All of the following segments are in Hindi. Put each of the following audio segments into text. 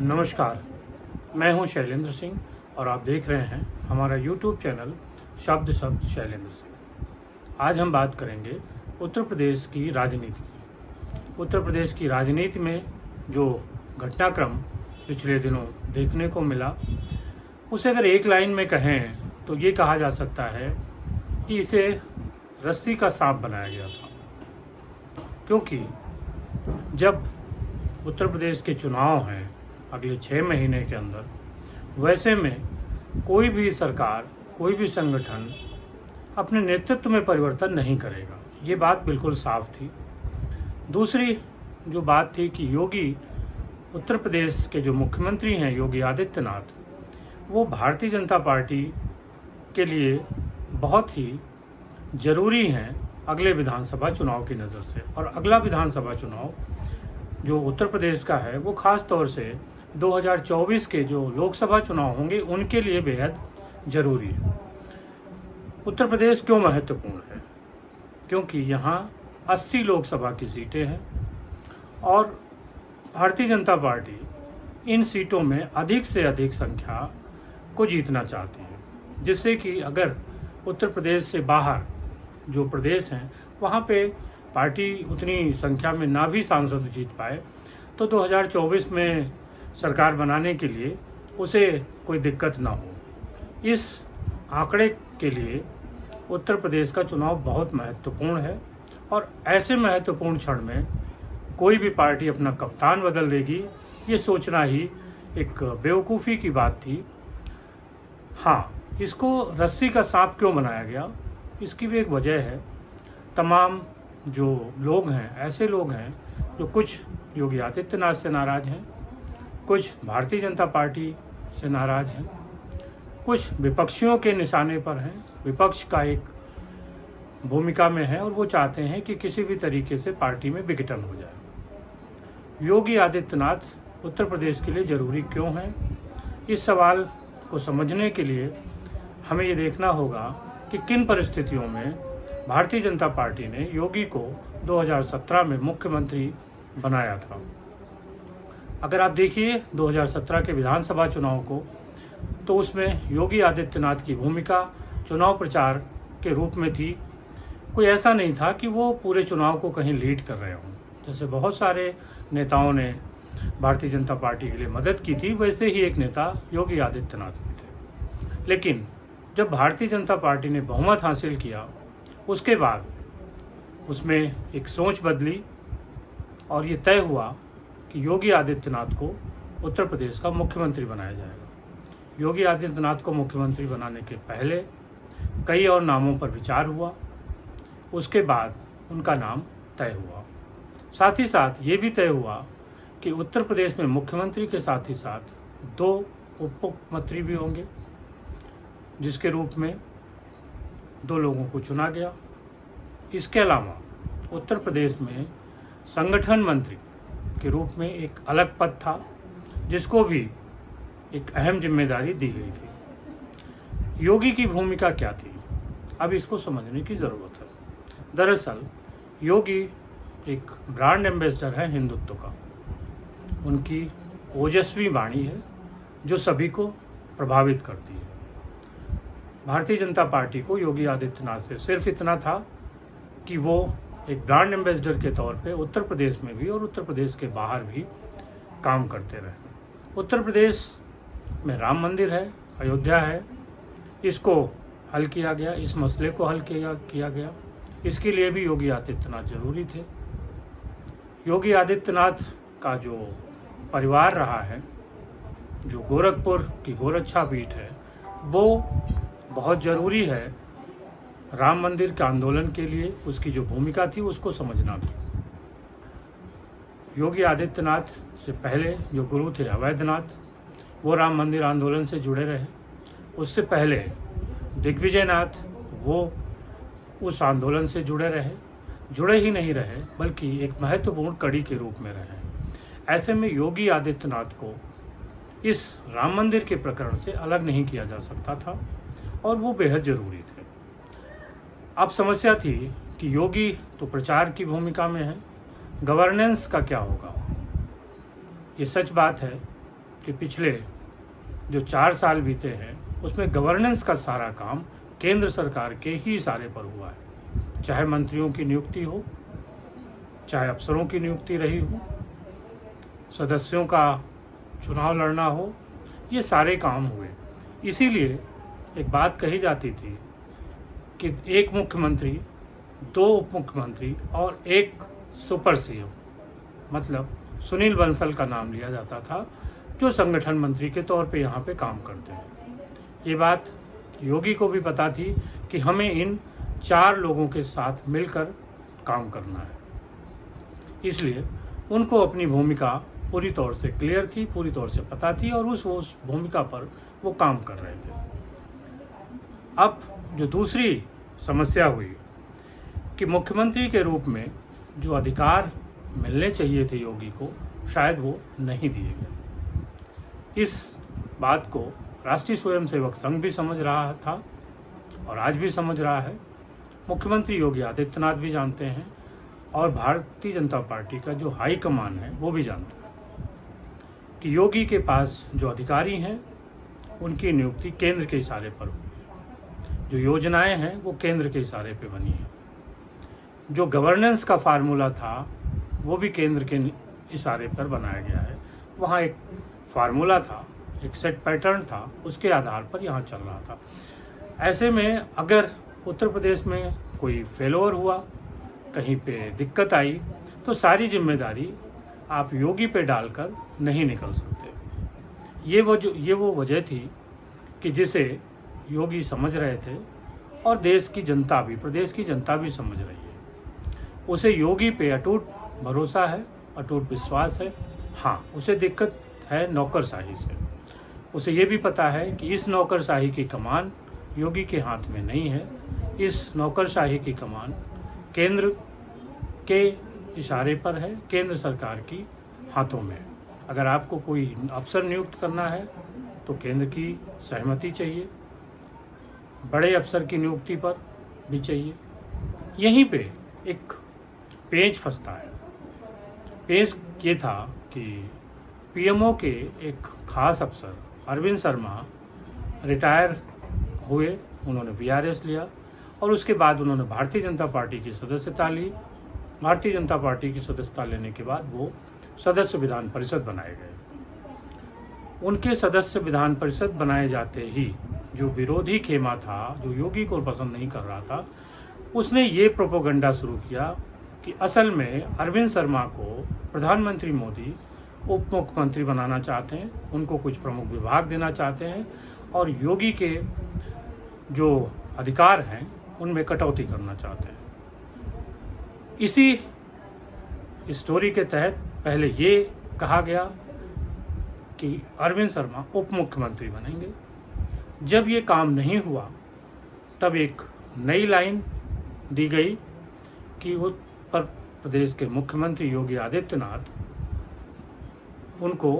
नमस्कार, मैं हूं शैलेंद्र सिंह और आप देख रहे हैं हमारा YouTube चैनल शब्द शैलेंद्र सिंह। आज हम बात करेंगे उत्तर प्रदेश की राजनीति की। उत्तर प्रदेश की राजनीति में जो घटनाक्रम पिछले दिनों देखने को मिला, उसे अगर एक लाइन में कहें तो ये कहा जा सकता है कि इसे रस्सी का सांप बनाया गया था। क्योंकि जब उत्तर प्रदेश के चुनाव हैं अगले 6 महीने के अंदर, वैसे में कोई भी सरकार, कोई भी संगठन अपने नेतृत्व में परिवर्तन नहीं करेगा। ये बात बिल्कुल साफ थी। दूसरी जो बात थी कि योगी, उत्तर प्रदेश के जो मुख्यमंत्री हैं योगी आदित्यनाथ, वो भारतीय जनता पार्टी के लिए बहुत ही ज़रूरी हैं अगले विधानसभा चुनाव की नज़र से। और अगला विधानसभा चुनाव जो उत्तर प्रदेश का है वो ख़ास तौर से 2024 के जो लोकसभा चुनाव होंगे उनके लिए बेहद ज़रूरी है। उत्तर प्रदेश क्यों महत्वपूर्ण है? क्योंकि यहाँ 80 लोकसभा की सीटें हैं और भारतीय जनता पार्टी इन सीटों में अधिक से अधिक संख्या को जीतना चाहती है, जिससे कि अगर उत्तर प्रदेश से बाहर जो प्रदेश हैं वहाँ पे पार्टी उतनी संख्या में ना भी सांसद जीत पाए तो 2024 में सरकार बनाने के लिए उसे कोई दिक्कत ना हो। इस आंकड़े के लिए उत्तर प्रदेश का चुनाव बहुत महत्वपूर्ण है और ऐसे महत्वपूर्ण क्षण में कोई भी पार्टी अपना कप्तान बदल देगी, ये सोचना ही एक बेवकूफ़ी की बात थी। हाँ, इसको रस्सी का सांप क्यों बनाया गया, इसकी भी एक वजह है। तमाम जो लोग हैं, ऐसे लोग हैं जो कुछ योगी आदित्यनाथ से नाराज़ हैं, कुछ भारतीय जनता पार्टी से नाराज़ हैं, कुछ विपक्षियों के निशाने पर हैं। विपक्ष का एक भूमिका में है और वो चाहते हैं कि किसी भी तरीके से पार्टी में विघटन हो जाए। योगी आदित्यनाथ उत्तर प्रदेश के लिए ज़रूरी क्यों हैं? इस सवाल को समझने के लिए हमें ये देखना होगा कि किन परिस्थितियों में भारतीय जनता पार्टी ने योगी को 2017 में मुख्यमंत्री बनाया था। अगर आप देखिए 2017 के विधानसभा चुनाव को, तो उसमें योगी आदित्यनाथ की भूमिका चुनाव प्रचार के रूप में थी। कोई ऐसा नहीं था कि वो पूरे चुनाव को कहीं लीड कर रहे हों। जैसे बहुत सारे नेताओं ने भारतीय जनता पार्टी के लिए मदद की थी, वैसे ही एक नेता योगी आदित्यनाथ भी थे। लेकिन जब भारतीय जनता पार्टी ने बहुमत हासिल किया, उसके बाद उसमें एक सोच बदली और ये तय हुआ कि योगी आदित्यनाथ को उत्तर प्रदेश का मुख्यमंत्री बनाया जाएगा। योगी आदित्यनाथ को मुख्यमंत्री बनाने के पहले कई और नामों पर विचार हुआ, उसके बाद उनका नाम तय हुआ। साथ ही साथ ये भी तय हुआ कि उत्तर प्रदेश में मुख्यमंत्री के साथ ही साथ 2 उप मुख्यमंत्री भी होंगे, जिसके रूप में 2 लोगों को चुना गया। इसके अलावा उत्तर प्रदेश में संगठन मंत्री के रूप में एक अलग पद था, जिसको भी एक अहम जिम्मेदारी दी गई थी। योगी की भूमिका क्या थी, अब इसको समझने की ज़रूरत है। दरअसल योगी एक ब्रांड एम्बेसडर है हिंदुत्व का। उनकी ओजस्वी वाणी है जो सभी को प्रभावित करती है। भारतीय जनता पार्टी को योगी आदित्यनाथ से सिर्फ इतना था कि वो एक ब्रांड एम्बेसडर के तौर पे उत्तर प्रदेश में भी और उत्तर प्रदेश के बाहर भी काम करते रहे। उत्तर प्रदेश में राम मंदिर है, अयोध्या है, इसको हल किया गया, इस मसले को हल किया गया। इसके लिए भी योगी आदित्यनाथ जरूरी थे। योगी आदित्यनाथ का जो परिवार रहा है, जो गोरखपुर की गोरक्षा पीठ है, वो बहुत ज़रूरी है राम मंदिर के आंदोलन के लिए। उसकी जो भूमिका थी उसको समझना भी। योगी आदित्यनाथ से पहले जो गुरु थे अवैधनाथ, वो राम मंदिर आंदोलन से जुड़े रहे। उससे पहले दिग्विजयनाथ, वो उस आंदोलन से जुड़े ही नहीं रहे बल्कि एक महत्वपूर्ण कड़ी के रूप में रहे। ऐसे में योगी आदित्यनाथ को इस राम मंदिर के प्रकरण से अलग नहीं किया जा सकता था और वो बेहद ज़रूरी थे। अब समस्या थी कि योगी तो प्रचार की भूमिका में है, गवर्नेंस का क्या होगा? ये सच बात है कि पिछले जो 4 साल बीते हैं उसमें गवर्नेंस का सारा काम केंद्र सरकार के ही इशारे पर हुआ है। चाहे मंत्रियों की नियुक्ति हो, चाहे अफसरों की नियुक्ति रही हो, सदस्यों का चुनाव लड़ना हो, ये सारे काम हुए। इसीलिए एक बात कही जाती थी कि एक मुख्यमंत्री, 2 उप मुख्यमंत्री और एक सुपर सीएम, मतलब सुनील बंसल का नाम लिया जाता था, जो संगठन मंत्री के तौर पे यहाँ पे काम करते हैं। ये बात योगी को भी पता थी कि हमें इन 4 लोगों के साथ मिलकर काम करना है। इसलिए उनको अपनी भूमिका पूरी तौर से क्लियर थी, पूरी तौर से पता थी और उस भूमिका पर वो काम कर रहे थे। अब जो दूसरी समस्या हुई कि मुख्यमंत्री के रूप में जो अधिकार मिलने चाहिए थे योगी को, शायद वो नहीं दिए गए। इस बात को राष्ट्रीय स्वयंसेवक संघ भी समझ रहा था और आज भी समझ रहा है। मुख्यमंत्री योगी आदित्यनाथ भी जानते हैं और भारतीय जनता पार्टी का जो हाई कमान है वो भी जानता है कि योगी के पास जो अधिकारी हैं उनकी नियुक्ति केंद्र के इशारे पर हुई है, जो योजनाएं हैं वो केंद्र के इशारे पे बनी है, जो गवर्नेंस का फार्मूला था वो भी केंद्र के इशारे पर बनाया गया है। वहाँ एक फार्मूला था, एक सेट पैटर्न था, उसके आधार पर यहाँ चल रहा था। ऐसे में अगर उत्तर प्रदेश में कोई फेलोर हुआ, कहीं पे दिक्कत आई, तो सारी जिम्मेदारी आप योगी पे डालकर नहीं निकल सकते। ये वो वजह थी कि जिसे योगी समझ रहे थे और देश की जनता भी, प्रदेश की जनता भी समझ रही है। उसे योगी पे अटूट भरोसा है, अटूट विश्वास है। हाँ, उसे दिक्कत है नौकरशाही से। उसे ये भी पता है कि इस नौकरशाही की कमान योगी के हाथ में नहीं है। इस नौकरशाही की कमान केंद्र के इशारे पर है, केंद्र सरकार की हाथों में है। अगर आपको कोई अफसर नियुक्त करना है तो केंद्र की सहमति चाहिए, बड़े अफसर की नियुक्ति पर भी चाहिए। यहीं पे एक पेच फंसता है। पेच ये था कि पीएमओ के एक खास अफसर अरविंद शर्मा रिटायर हुए, उन्होंने वीआरएस लिया और उसके बाद उन्होंने भारतीय जनता पार्टी की सदस्यता ली। भारतीय जनता पार्टी की सदस्यता लेने के बाद वो सदस्य विधान परिषद बनाए गए। उनके सदस्य विधान परिषद बनाए जाते ही जो विरोधी खेमा था, जो योगी को पसंद नहीं कर रहा था, उसने ये प्रोपोगंडा शुरू किया कि असल में अरविंद शर्मा को प्रधानमंत्री मोदी उप मुख्यमंत्री बनाना चाहते हैं, उनको कुछ प्रमुख विभाग देना चाहते हैं और योगी के जो अधिकार हैं उनमें कटौती करना चाहते हैं। इसी स्टोरी के तहत पहले ये कहा गया कि अरविंद शर्मा उप मुख्यमंत्री बनेंगे। जब ये काम नहीं हुआ तब एक नई लाइन दी गई कि उत्तर प्रदेश के मुख्यमंत्री योगी आदित्यनाथ उनको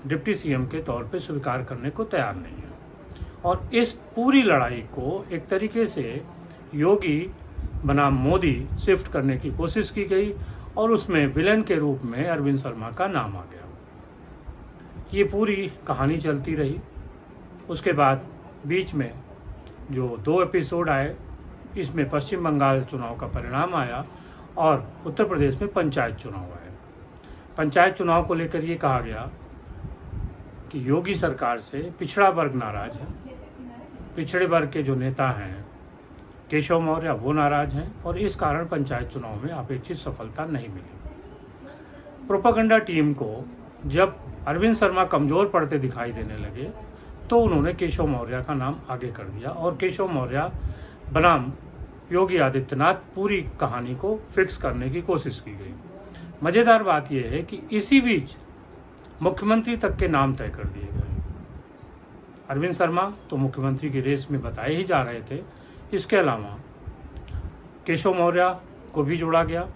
डिप्टी सीएम के तौर पे स्वीकार करने को तैयार नहीं है। और इस पूरी लड़ाई को एक तरीके से योगी बनाम मोदी शिफ्ट करने की कोशिश की गई और उसमें विलन के रूप में अरविंद शर्मा का नाम आ गया। ये पूरी कहानी चलती रही। उसके बाद बीच में जो 2 एपिसोड आए, इसमें पश्चिम बंगाल चुनाव का परिणाम आया और उत्तर प्रदेश में पंचायत चुनाव आए। पंचायत चुनाव को लेकर ये कहा गया कि योगी सरकार से पिछड़ा वर्ग नाराज है, पिछड़े वर्ग के जो नेता हैं केशव मौर्य वो नाराज हैं और इस कारण पंचायत चुनाव में अपेक्षित सफलता नहीं मिली। प्रोपेगेंडा टीम को जब अरविंद शर्मा कमज़ोर पड़ते दिखाई देने लगे तो उन्होंने केशव मौर्य का नाम आगे कर दिया और केशव मौर्य बनाम योगी आदित्यनाथ पूरी कहानी को फिक्स करने की कोशिश की गई। मज़ेदार बात यह है कि इसी बीच मुख्यमंत्री तक के नाम तय कर दिए गए। अरविंद शर्मा तो मुख्यमंत्री की रेस में बताए ही जा रहे थे, इसके अलावा केशव मौर्य को भी जोड़ा गया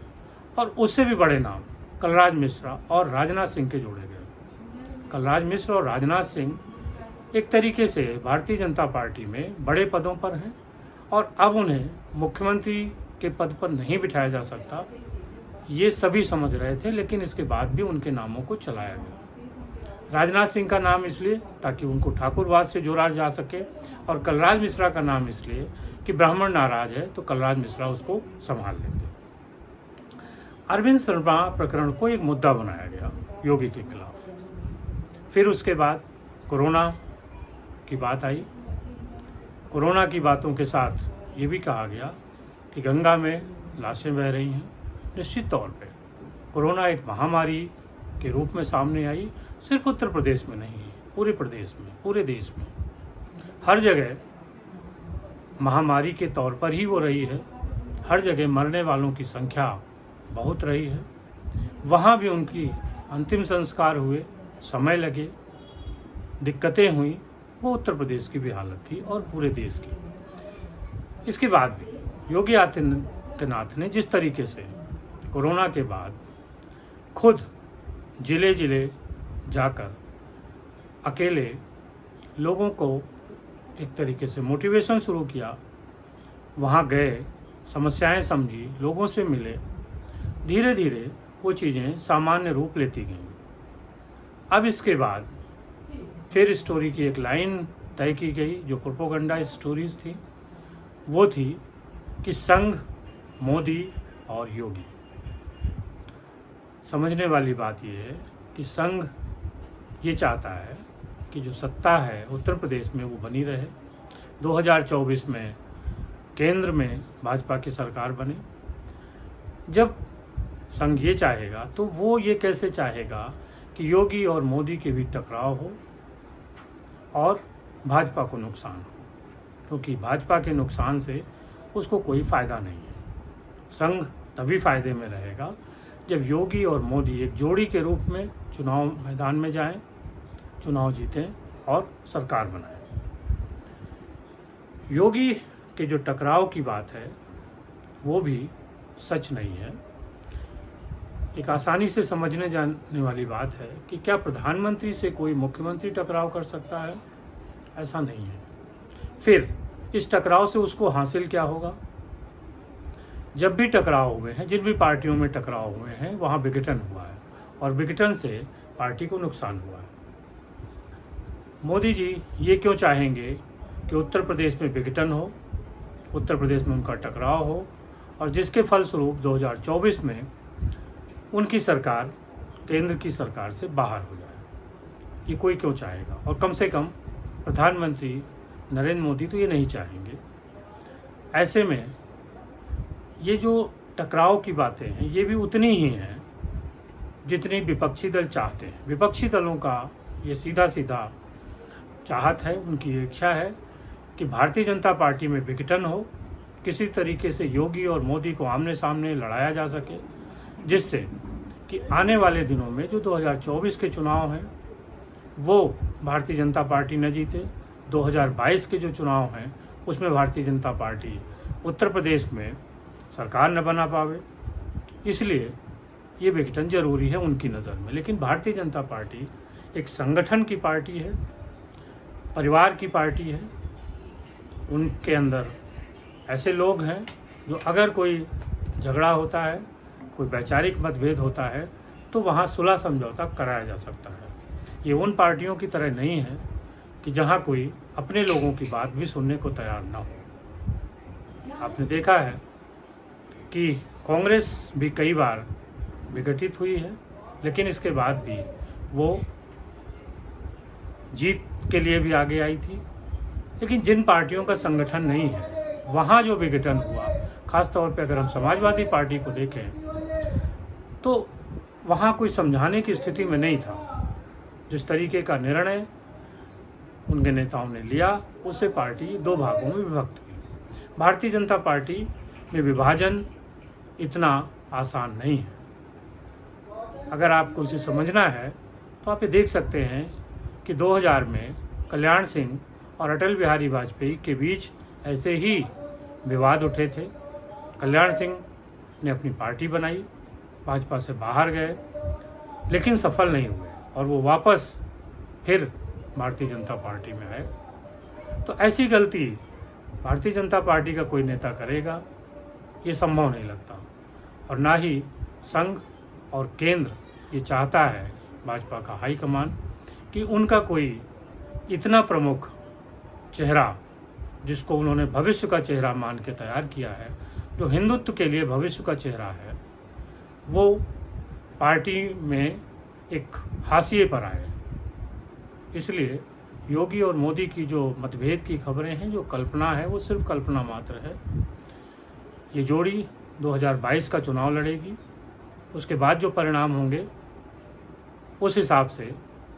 और उससे भी बड़े नाम कलराज मिश्रा और राजनाथ सिंह के जोड़े गए। कलराज मिश्र और राजनाथ सिंह एक तरीके से भारतीय जनता पार्टी में बड़े पदों पर हैं और अब उन्हें मुख्यमंत्री के पद पर नहीं बिठाया जा सकता, ये सभी समझ रहे थे, लेकिन इसके बाद भी उनके नामों को चलाया गया। राजनाथ सिंह का नाम इसलिए ताकि उनको ठाकुरवाद से जोड़ा जा सके, और कलराज मिश्रा का नाम इसलिए कि ब्राह्मण नाराज है तो कलराज मिश्रा उसको संभाल लेंगे। अरविंद शर्मा प्रकरण को एक मुद्दा बनाया गया योगी के खिलाफ। फिर उसके बाद कोरोना की बात आई। कोरोना की बातों के साथ ये भी कहा गया कि गंगा में लाशें बह रही हैं। निश्चित तौर पे कोरोना एक महामारी के रूप में सामने आई, सिर्फ उत्तर प्रदेश में नहीं, पूरे प्रदेश में, पूरे देश में, हर जगह महामारी के तौर पर ही वो रही है। हर जगह मरने वालों की संख्या बहुत रही है। वहाँ भी उनकी अंतिम संस्कार हुए, समय लगे, दिक्कतें हुई। वो उत्तर प्रदेश की भी हालत थी और पूरे देश की। इसके बाद भी योगी आदित्यनाथ ने जिस तरीके से कोरोना के बाद खुद जिले जिले जाकर अकेले लोगों को एक तरीके से मोटिवेशन शुरू किया, वहाँ गए, समस्याएं समझी, लोगों से मिले, धीरे धीरे वो चीज़ें सामान्य रूप लेती गईं। अब इसके बाद फिर स्टोरी की एक लाइन तय की गई जो प्रोपोगंडा स्टोरीज थी, वो थी कि संघ, मोदी और योगी। समझने वाली बात यह है कि संघ ये चाहता है कि जो सत्ता है उत्तर प्रदेश में वो बनी रहे, 2024 में केंद्र में भाजपा की सरकार बने। जब संघ ये चाहेगा तो वो ये कैसे चाहेगा कि योगी और मोदी के बीच टकराव हो और भाजपा को नुकसान हो, क्योंकि भाजपा के नुकसान से उसको कोई फ़ायदा नहीं है। संघ तभी फ़ायदे में रहेगा जब योगी और मोदी एक जोड़ी के रूप में चुनाव मैदान में जाएं, चुनाव जीतें और सरकार बनाएं। योगी के जो टकराव की बात है वो भी सच नहीं है। एक आसानी से समझने जाने वाली बात है कि क्या प्रधानमंत्री से कोई मुख्यमंत्री टकराव कर सकता है? ऐसा नहीं है। फिर इस टकराव से उसको हासिल क्या होगा? जब भी टकराव हुए हैं, जिन भी पार्टियों में टकराव हुए हैं, वहाँ विघटन हुआ है और विघटन से पार्टी को नुकसान हुआ है। मोदी जी ये क्यों चाहेंगे कि उत्तर प्रदेश में विघटन हो, उत्तर प्रदेश में उनका टकराव हो और जिसके फलस्वरूप 2024 में उनकी सरकार केंद्र की सरकार से बाहर हो जाए? ये कोई क्यों चाहेगा? और कम से कम प्रधानमंत्री नरेंद्र मोदी तो ये नहीं चाहेंगे। ऐसे में ये जो टकराव की बातें हैं ये भी उतनी ही हैं जितनी विपक्षी दल चाहते हैं। विपक्षी दलों का ये सीधा सीधा चाहत है, उनकी इच्छा है कि भारतीय जनता पार्टी में विघटन हो, किसी तरीके से योगी और मोदी को आमने सामने लड़ाया जा सके, जिससे कि आने वाले दिनों में जो 2024 के चुनाव हैं वो भारतीय जनता पार्टी न जीते। 2022 के जो चुनाव हैं उसमें भारतीय जनता पार्टी उत्तर प्रदेश में सरकार न बना पावे। इसलिए ये विघटन जरूरी है उनकी नज़र में। लेकिन भारतीय जनता पार्टी एक संगठन की पार्टी है, परिवार की पार्टी है। उनके अंदर ऐसे लोग हैं जो अगर कोई झगड़ा होता है, कोई वैचारिक मतभेद होता है तो वहाँ सुलह समझौता कराया जा सकता है। ये उन पार्टियों की तरह नहीं है कि जहाँ कोई अपने लोगों की बात भी सुनने को तैयार ना हो। आपने देखा है कि कांग्रेस भी कई बार विघटित हुई है, लेकिन इसके बाद भी वो जीत के लिए भी आगे आई थी। लेकिन जिन पार्टियों का संगठन नहीं है वहाँ जो विघटन हुआ, ख़ास तौर पे अगर हम समाजवादी पार्टी को देखें तो वहाँ कोई समझाने की स्थिति में नहीं था। जिस तरीके का निर्णय उनके नेताओं ने लिया उससे पार्टी दो भागों में विभक्त हुई। भारतीय जनता पार्टी में विभाजन इतना आसान नहीं है। अगर आपको इसे समझना है तो आप ये देख सकते हैं कि 2000 में कल्याण सिंह और अटल बिहारी वाजपेयी के बीच ऐसे ही विवाद उठे थे। कल्याण सिंह ने अपनी पार्टी बनाई, भाजपा से बाहर गए, लेकिन सफल नहीं हुए और वो वापस फिर भारतीय जनता पार्टी में आए। तो ऐसी गलती भारतीय जनता पार्टी का कोई नेता करेगा ये संभव नहीं लगता, और ना ही संघ और केंद्र ये चाहता है, भाजपा का हाईकमान, कि उनका कोई इतना प्रमुख चेहरा, जिसको उन्होंने भविष्य का चेहरा मान के तैयार किया है, जो हिंदुत्व के लिए भविष्य का चेहरा है, वो पार्टी में एक हाशिए पर आए। इसलिए योगी और मोदी की जो मतभेद की खबरें हैं, जो कल्पना है, वो सिर्फ कल्पना मात्र है। ये जोड़ी 2022 का चुनाव लड़ेगी, उसके बाद जो परिणाम होंगे उस हिसाब से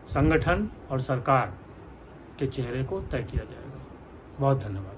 संगठन और सरकार के चेहरे को तय किया जाएगा। बहुत धन्यवाद।